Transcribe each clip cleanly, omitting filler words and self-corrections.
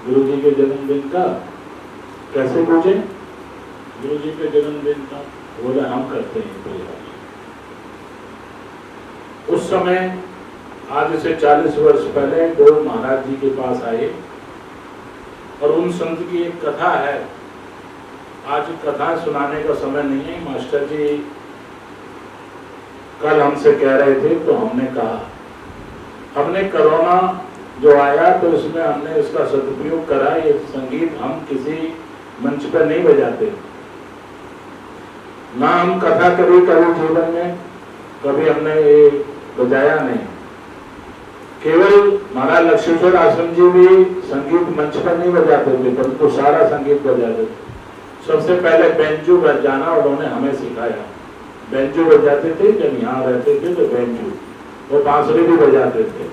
गुरु जी के जन्मदिन का कैसे पूछे? गुरु जी के जन्मदिन का बोले हम करते हैं परिवार। उस समय आज से 40 वर्ष पहले दो महाराज जी के पास आए और उन संत की एक कथा है। आज कथा सुनाने का समय नहीं है। मास्टर जी कल हमसे कह रहे थे तो हमने कहा हमने कोरोना जो आया तो इसमें हमने इसका सदुपयोग करा। ये संगीत हम किसी मंच पर नहीं बजाते, ना हम कथा कभी जीवन में कभी हमने ये बजाया नहीं। केवल महाराज लक्ष्मेश्वर आश्रम जी भी संगीत मंच पर नहीं बजाते थे, परंतु सारा संगीत बजाते थे। सबसे पहले बेंजू बजाना उन्होंने हमें सिखाया। बेंजू बजाते थे जब यहाँ रहते थे तो बेंजू, वो बांसुरी भी बजाते थे।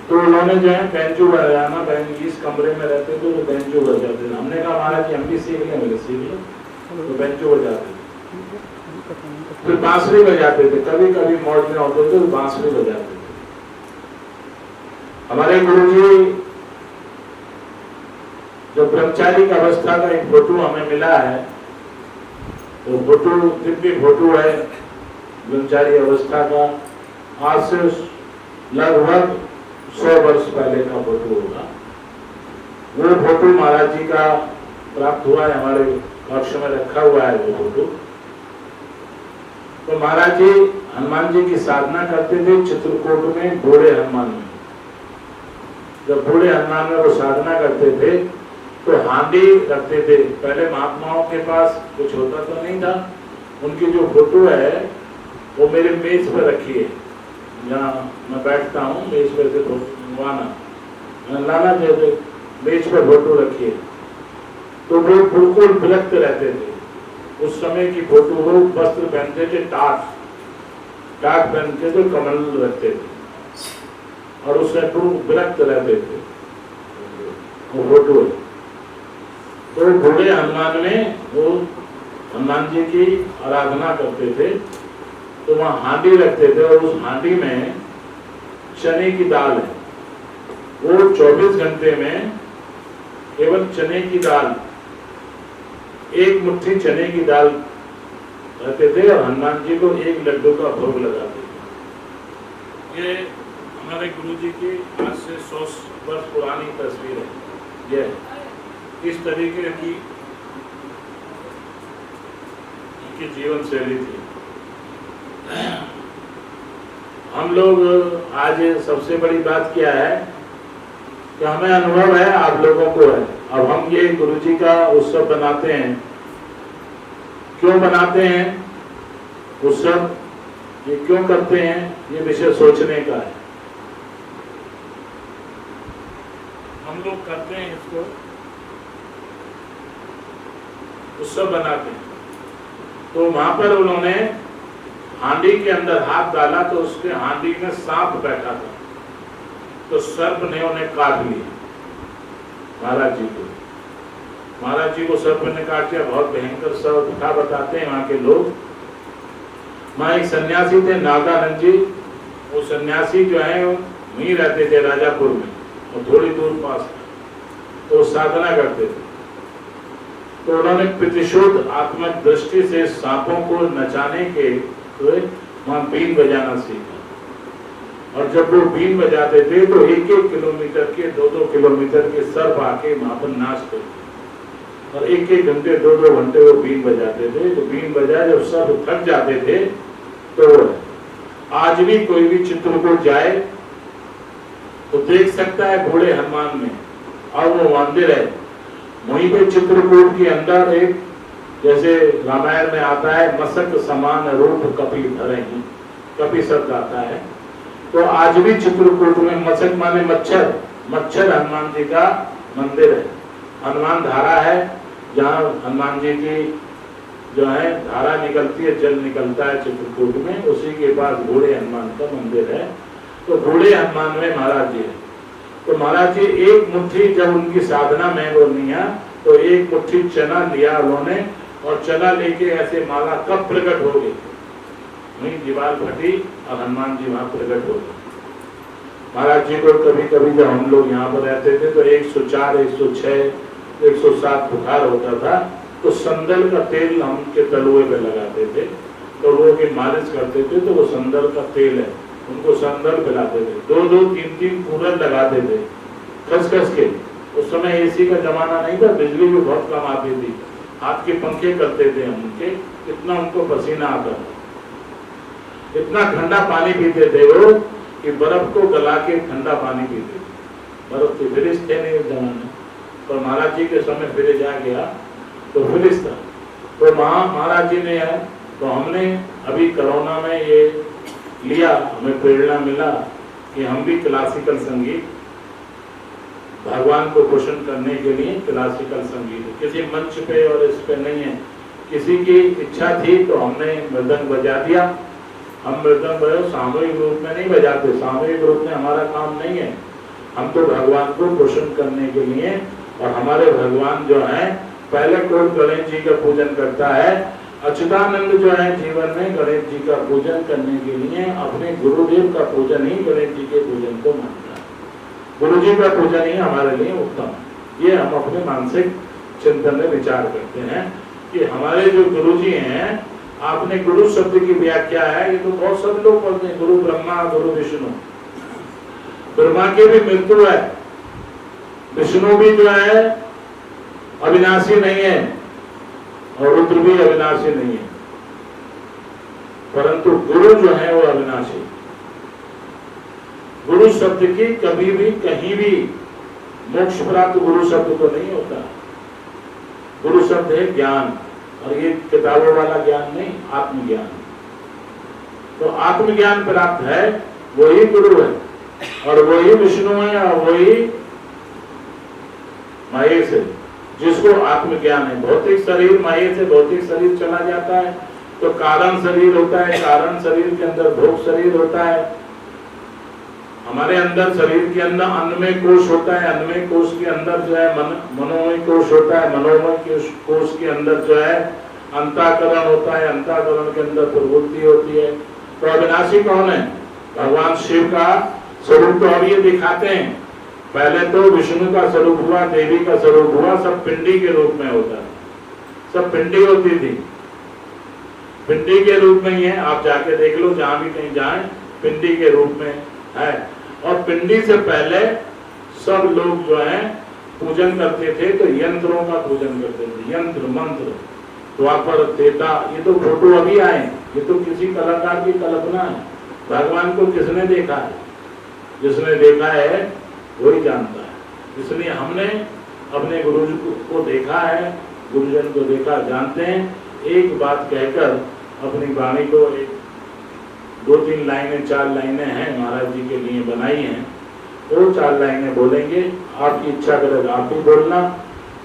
तो उन्होंने जो है बेंजू बजाना, इस कमरे में रहते थे तो बेंजू बजाते थे। हमने कहा महाराज जी हम भी सीख लें, सीख लो। तो बेंजू बजाते थे, फिर बांसुरी बजाते थे। कभी कभी मौज में होते थे तो बांसुरी बजाते थे। हमारे गुरुजी जो ब्रह्मचारी की अवस्था का एक फोटो हमें मिला है, तो फोटो दिव्य फोटो है ब्रह्मचारी अवस्था का। आज से लगभग 100 वर्ष पहले का फोटो होगा। वो फोटो महाराज जी का प्राप्त हुआ है, हमारे कक्ष में रखा हुआ है वो फोटो। तो महाराज जी हनुमान जी की साधना करते थे चित्रकूट में, बूढ़े हनुमान में। जब बूढ़े हनुमान में वो साधना करते थे तो हांडी रखते थे। पहले महात्माओं के पास कुछ होता तो नहीं था। उनकी जो फोटो है वो मेरे मेज पर रखी है, जहाँ मैं बैठता हूँ मेज पर से लाना जैसे मेज पर फोटो रखी है। तो वो बिल्कुल विरक्त रहते थे। उस समय की फोटो, वो वस्त्र पहनते थे टाट पहनते थे, कमल रखते थे और उसमें विरक्त रहते थे। वो फोटो है। तो बूढ़े हनुमान में वो हनुमान जी की आराधना करते थे, तो वहां हांडी रखते थे और उस हांडी में चने की दाल है। वो 24 घंटे में केवल चने की दाल, एक मुट्ठी चने की दाल रखते थे और हनुमान जी को एक लड्डू का भोग लगाते थे। ये हमारे गुरु जी की आज से 100 वर्ष पुरानी तस्वीर है। ये इस तरीके की उनकी जीवन शैली थी। हम लोग आज सबसे बड़ी बात क्या है कि हमें अनुभव है, आप लोगों को है। अब हम ये गुरु जी का उत्सव बनाते हैं। क्यों बनाते हैं उत्सव, ये क्यों करते हैं, ये विषय सोचने का है। हम लोग करते हैं इसको, उत्सव बनाते हैं। तो वहां पर उन्होंने हांडी के अंदर हाथ डाला तो उसके हांडी में सांप बैठा था, तो सर्प ने उन्हें काट लिया महाराज जी को। महाराज जी को सर्प ने काट लिया। बहुत भयंकर सर्प था बताते हैं वहां के लोग। वहां एक सन्यासी थे नागानंद जी। वो सन्यासी जो है वहीं रहते थे राजापुर में और थोड़ी दूर पास, तो साधना करते थे। तो उन्होंने प्रतिशोध आत्मक दृष्टि से सांपों को नचाने के वहां बीन बजाना सीखा। और जब वो बीन बजाते थे तो 1-1 किलोमीटर के 2-2 किलोमीटर के सर्प आके वहां पर नाच करते और 1-1 घंटे 2-2 घंटे वो बीन बजाते थे। तो बीन बजाए जब सर्प थक जाते थे तो आज भी कोई भी चित्रकूट जाए तो देख सकता है बूढ़े हनुमान में, और वो मंदिर है वहीं पे चित्रकूट के अंदर एक, जैसे रामायण में आता है मसक समान रूप कपि धरहि, कपि शब्द आता है। तो आज भी चित्रकूट में मसक माने मच्छर, मच्छर हनुमान जी का मंदिर है। हनुमान धारा है जहाँ हनुमान जी की जो है धारा निकलती है, जल निकलता है चित्रकूट में, उसी के पास बूढ़े हनुमान का मंदिर है। तो बूढ़े हनुमान में महाराज जी है। तो महाराज जी एक मुट्ठी जब उनकी साधना में वो लिया तो एक मुट्ठी चना लिया उन्होंने, और चना लेके ऐसे माला कब प्रकट हो गई, वहीं दीवार फटी और हनुमान जी वहां प्रकट हो गए। महाराज जी को कभी कभी जब हम लोग यहाँ पर रहते थे तो 104, 106, 107 बुखार होता था तो संदल का तेल हम के तलुए पे लगाते थे, तो वो की मालिश करते थे तो वो संदल का तेल है, उनको संदल पिलाते थे, 2-2, 3-3 कूलर लगाते थे कस कस के। उस समय एसी का जमाना नहीं था, बिजली भी बहुत कम आती थी, हाथ के पंखे करते थे हम उनके, इतना उनको पसीना आता था, इतना ठंडा पानी पीते थे वो कि बर्फ को गला के ठंडा पानी पीते थे। बर्फ के फ्रिज थे नहीं उस जमाने, पर महाराज जी के समय फ्रिज आ गया तो फ्रिज था। तो महाराज जी ने है तो हमने अभी कोरोना में ये लिया, हमें प्रेरणा मिला कि हम भी क्लासिकल संगीत, भगवान को प्रसन्न करने के लिए क्लासिकल संगीत, किसी मंच पे और इस पे नहीं है, किसी की इच्छा थी तो हमने मृदंग बजा दिया। हम मृदंग सामूहिक रूप में नहीं बजाते, सामूहिक रूप में हमारा काम नहीं है, हम तो भगवान को प्रसन्न करने के लिए, और हमारे भगवान जो है पहले कोई गणेश जी का पूजन करता है, अच्युतानंद जो है जीवन में गणेश जी का पूजन करने के लिए अपने गुरुदेव का पूजन ही गणेश जी के पूजन को मानता है, गुरु जी का पूजन ही हमारे लिए उत्तम है। ये हम अपने मानसिक चिंतन में विचार करते हैं कि हमारे जो गुरु जी हैं, आपने गुरु शब्द की व्याख्या है, ये तो बहुत सब लोग बोलते हैं, गुरु ब्रह्मा गुरु विष्णु। ब्रह्मा की भी मृत्यु है, विष्णु भी जो है अविनाशी नहीं है, और रुद्र भी अविनाशी नहीं है, परंतु गुरु जो है वो अविनाशी। गुरु शब्द की कभी भी कहीं भी मोक्ष प्राप्त गुरु शब्द तो नहीं होता। गुरु शब्द है ज्ञान, और ये किताबों वाला ज्ञान नहीं, आत्मज्ञान। तो आत्मज्ञान प्राप्त है वही गुरु है, और वही विष्णु है, और वही महेश है, जिसको आत्मज्ञान है। भौतिक शरीर महेश से भौतिक शरीर चला जाता है तो कारण शरीर होता है, कारण शरीर के अंदर भोग शरीर होता है। हमारे अंदर शरीर के अंदर अन्नमय कोश होता है, अन्नमय कोश के अंदर जो है मनोमय कोश होता है, मनोमय कोश के अंदर जो है अंतःकरण होता है, अंतःकरण के अंदर प्रवृत्ति होती है। तो अविनाशी कौन है? भगवान शिव का स्वरूप तो अब ये दिखाते हैं, पहले तो विष्णु का स्वरूप हुआ, देवी का स्वरूप हुआ, सब पिंडी के रूप में होता है, सब पिंडी होती थी, पिंडी के रूप में ही है। आप जाके देख लो, जहां भी कहीं जाएं, पिंडी के रूप में है। और पिंडी से पहले सब लोग जो है पूजन करते थे तो यंत्रों का पूजन करते थे, यंत्र मंत्र, द्वापर त्रेता। ये तो फोटो अभी आए, ये तो किसी कलाकार की कल्पना है। भगवान को किसने देखा है? जिसने देखा है वही जानता है। इसलिए हमने अपने गुरु को देखा है, गुरुजन को देखा, जानते हैं। एक बात कहकर अपनी वाणी को 2-3 लाइनें, 4 लाइनें हैं महाराज जी के लिए बनाई हैं, वो 4 लाइनें बोलेंगे। आपकी इच्छा करे तो आप भी बोलना,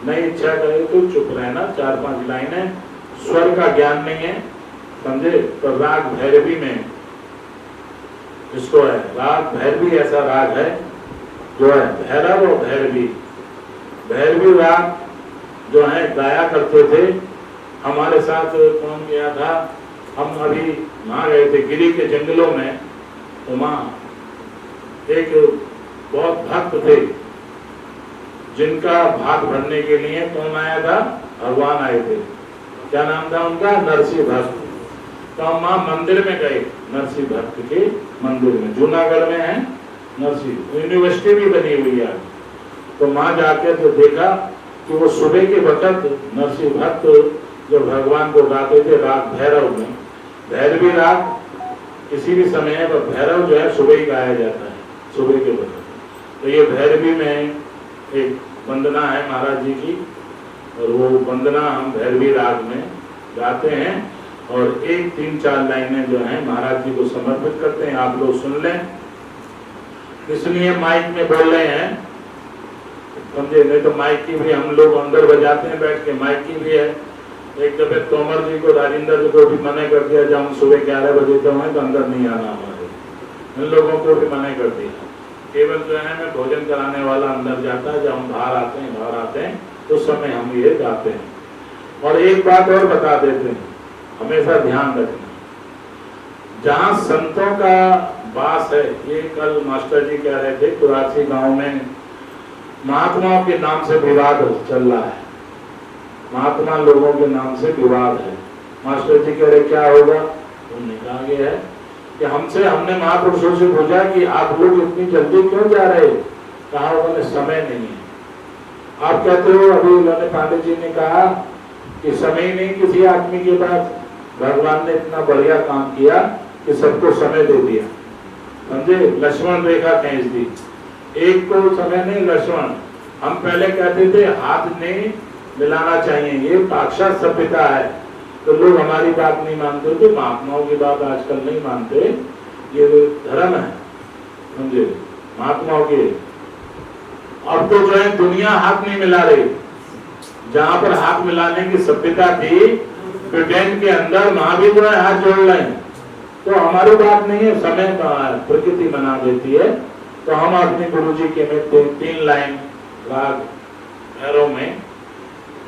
नहीं इच्छा करे तो चुप रहना। 4-5 लाइनें। स्वर का ज्ञान नहीं है, समझे? तो राग भैरवी में इसको है, राग भैरवी ऐसा राग है जो है भैरव और भैरवी। भैरवी राग जो है गाया करते थे। हमारे साथ कौन गया था, हम अभी वहाँ गए थे गिरी के जंगलों में, तो वहाँ एक बहुत भक्त थे जिनका भाग भरने के लिए कौन आया था? भगवान आए थे। क्या नाम था उनका? नरसिंह भक्त। तो हम वहाँ मंदिर में गए, नरसिंह भक्त के मंदिर में, जूनागढ़ में है नरसिंह, यूनिवर्सिटी भी बनी हुई है। तो वहाँ जाके तो देखा कि वो सुबह के वक्त नरसिंह भक्त जो भगवान को गाते थे राग भैरव में, भैरवी राग किसी भी समय है, पर भैरव जो है सुबह ही गाया जाता है, सुबह के वक्त। तो ये भैरवी में एक वंदना है महाराज जी की, और वो वंदना हम भैरवी राग में गाते हैं, और 1-3-4 लाइनें जो हैं महाराज जी को समर्पित करते हैं। आप लोग सुन लें, इसलिए माइक में बोल रहे हैं, समझे? नहीं तो माइक की भी हम लोग अंदर बजाते हैं बैठ के, माइक की भी है। एक दफे तोमर जी को, राजेंद्र जी को भी मना कर दिया, जब हम सुबह 11 बजे तो हैं तो अंदर नहीं आना हमारे, इन लोगों को भी मना कर दिया। केवल जो है मैं भोजन कराने वाला अंदर जाता है, जब हम बाहर आते हैं तो उस समय हम ये गाते हैं। और एक बात और बता देते हैं, हमेशा ध्यान रखना, जहाँ संतों का बास है। ये कल मास्टर जी कह रहे थे कुरासी गांव में महात्माओं के नाम से विवाद चल रहा है, महात्मा लोगों के नाम से विवाद है। मास्टर जी कह रहे क्या होगा, उन्होंने कहा गया है कि हमने महापुरुषों से पूछा कि आप लोग इतनी जल्दी क्यों जा रहे हो, कहा उन्होंने समय नहीं है। आप कहते हो, अभी उन्होंने पांडे जी ने कहा कि समय नहीं किसी आदमी के पास, भगवान ने इतना बढ़िया काम किया कि सबको समय दे दिया, समझे, लक्ष्मण रेखा खींच दी, एक को समय नहीं लक्ष्मण। हम पहले कहते थे हाथ नहीं मिलाना चाहिए, ये साक्षात सभ्यता है, तो लोग हमारी बात नहीं मानते थे, महात्माओं की बात आजकल नहीं मानते, ये धर्म है, समझे, महात्माओं के। अब तो जो है दुनिया हाथ नहीं मिला रही, जहां पर हाथ मिलाने की सभ्यता थी ब्रिटेन के अंदर, वहां भी जो है हाथ जोड़ रहे हैं। तो हमारी बात नहीं है, समय प्रकृति बना देती है। तो हम अपने गुरु जी के में 3 लाइन राग भैरव में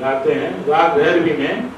गाते हैं, राग भैरवी में।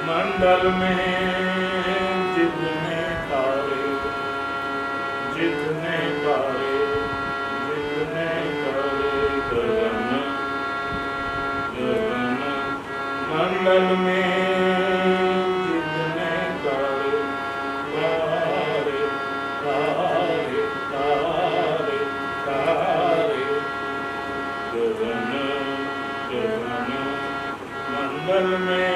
मंडल में जितने तारे जितने तारे जितने तारे गगन गगन मंडल में जितने तारे तारे तारे तारे तारे गगन गगन मंडल में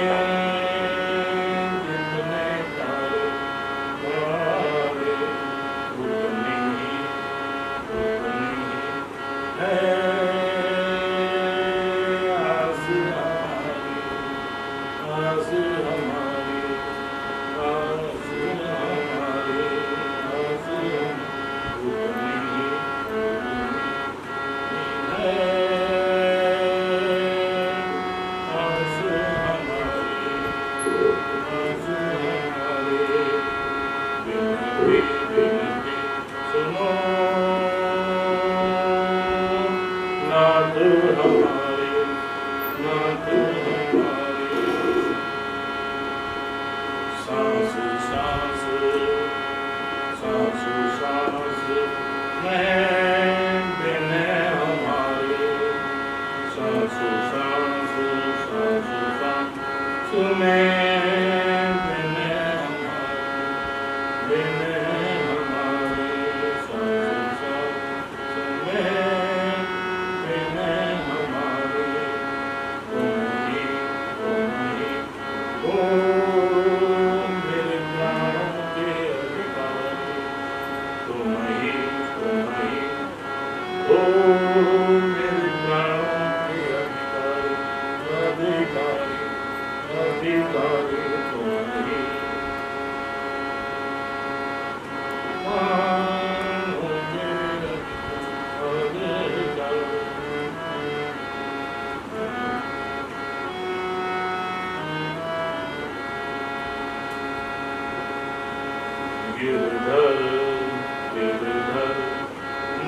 आस हमारी आस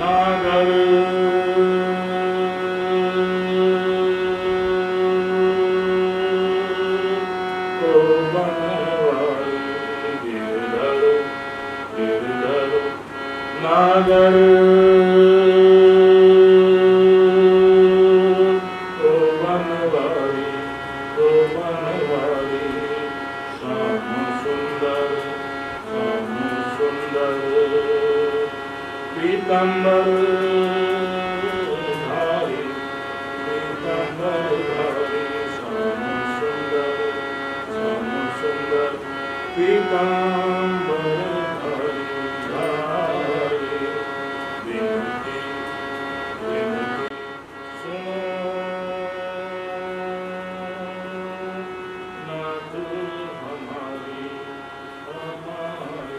नागर तो बनवारी गिरधर गिरधर नागर तो बनवारी श्याम सुंदर पीतंबर धारी श्याम सुंदर पीतंबर धारी विनती विनती सुनो नाथ हमारी हमारी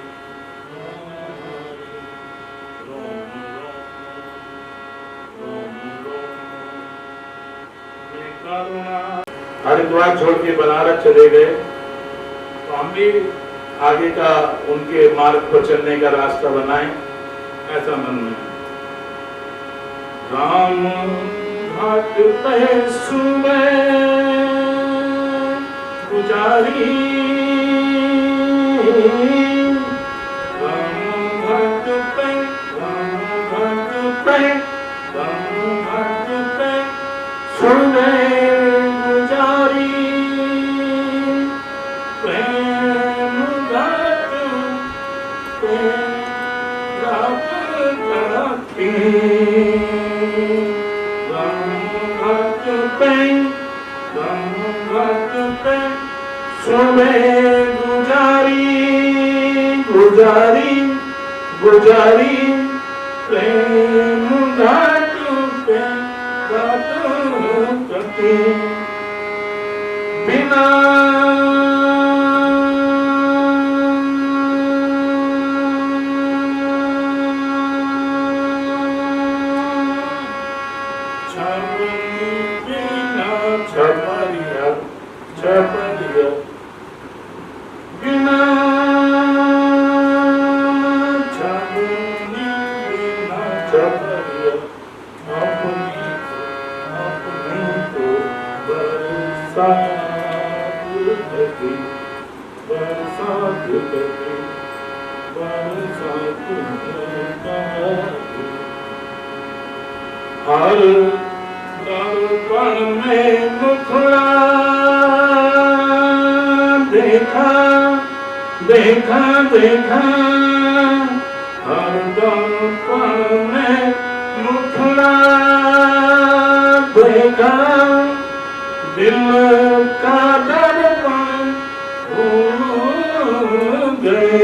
हरिद्वार छोड़ के बनारस चले गए तो हम भी आगे का उनके मार्ग पर चलने का रास्ता बनाए, ऐसा मन में। राम घाट पे सुबह गुजारी, राम घाट पे सुबह गुजारी, प्रेम घाट पे रात काटी, राम घाट पे सुबह गुजारी प्रेम घाट पे रात कटी, बिना छपरिया बिना छपरिया अपनी तो बरसात गती हर दर्पण में मुखड़ा देखा हर दर्पण में मुखड़ा देखा, दिल का दर्पण भूल गए,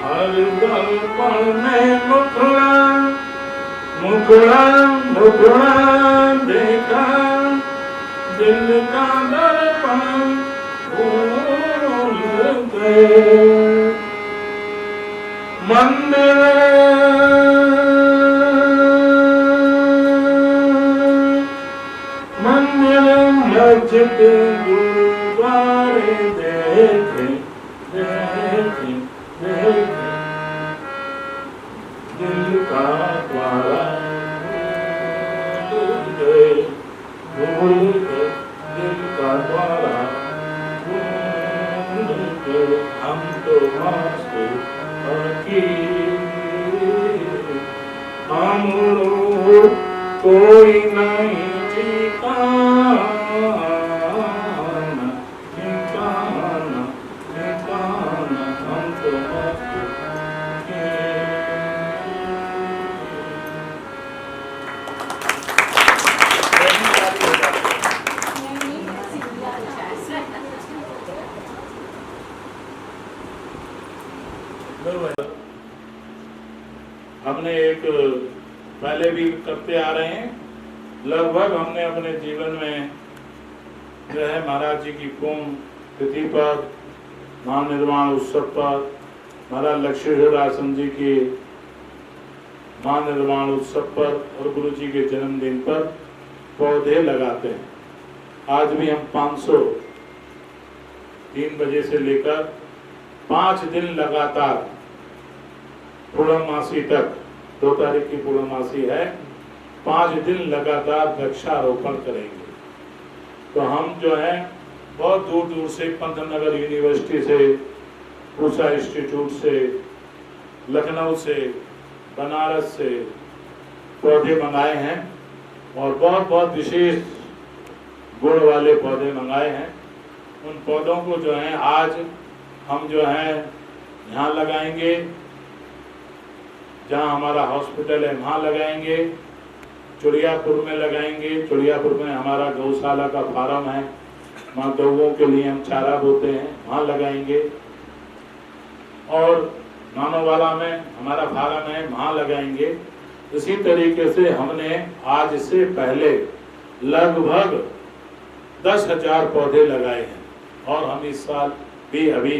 हर दर्पण में मुखड़ा देखा, दिल का दर्पण भूल गए, मंदिर मस्जिद गुरुद्वारे देखे दिल का द्वारा भूल गए, दिल का द्वारा भूल गए, हम तो मस्त हम कोई नहीं ठिकाना, हम तो मस्त हमने एक पहले भी करते आ रहे हैं, लगभग हमने अपने जीवन में जो है महाराज जी की पूर्ण तिथि पर, महानिर्वाण उत्सव पर, महाराज लक्ष्मीश्वर आश्रम जी के महानिर्वाण उत्सव पर और गुरु जी के जन्मदिन पर पौधे लगाते हैं। आज भी हम 3 बजे से लेकर 5 दिन लगातार पूर्णमासी तक, 2 तारीख की पूर्णमासी है, 5 दिन लगातार वृक्षारोपण करेंगे। तो हम जो है बहुत दूर दूर से, पंतनगर यूनिवर्सिटी से, पूसा इंस्टीट्यूट से, लखनऊ से, बनारस से पौधे मंगाए हैं और बहुत बहुत विशेष गुण वाले पौधे मंगाए हैं। उन पौधों को जो है आज हम जो है यहाँ लगाएंगे, जहाँ हमारा हॉस्पिटल है वहाँ लगाएंगे, चिड़ियापुर में लगाएंगे। चिड़ियापुर में हमारा गौशाला का फार्म है, वहाँ गौओं के लिए हम चारा बोते हैं, वहाँ लगाएंगे। और नानोवाला में हमारा फार्म है, वहाँ लगाएंगे। इसी तरीके से हमने आज से पहले लगभग 10,000 पौधे लगाए हैं और हम इस साल भी अभी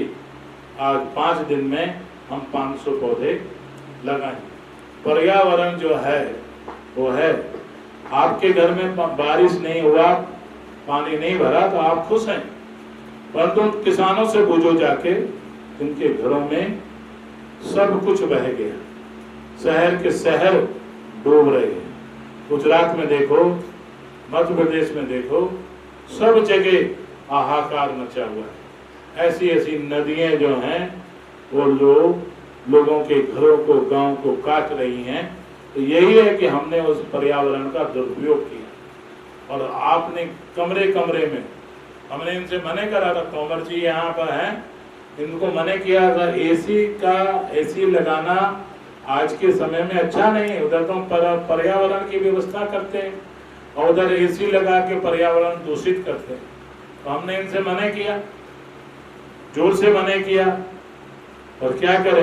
आज 5 दिन में हम 500 पौधे लगाएंगे। पर्यावरण जो है वो है, आपके घर में बारिश नहीं हुआ, पानी नहीं भरा तो आप खुश हैं, परंतु किसानों से पूछो जाके, जिनके घरों में सब कुछ बह गया, शहर के शहर डूब रहे हैं। गुजरात में देखो, मध्य प्रदेश में देखो, सब जगह हाहाकार मचा हुआ है। ऐसी ऐसी नदियां जो हैं वो लोगों के घरों को, गांव को काट रही हैं। तो यही है कि हमने उस पर्यावरण का दुरुपयोग किया। और आपने कमरे कमरे में, हमने इनसे मने करा था, तोमर जी यहाँ पर हैं, इनको मने किया था एसी लगाना आज के समय में अच्छा नहीं है। उधर तो पर्यावरण की व्यवस्था करते हैं और उधर एसी लगा के पर्यावरण दूषित करते हैं। तो हमने इनसे मने किया, जोर से मने किया, और क्या करें,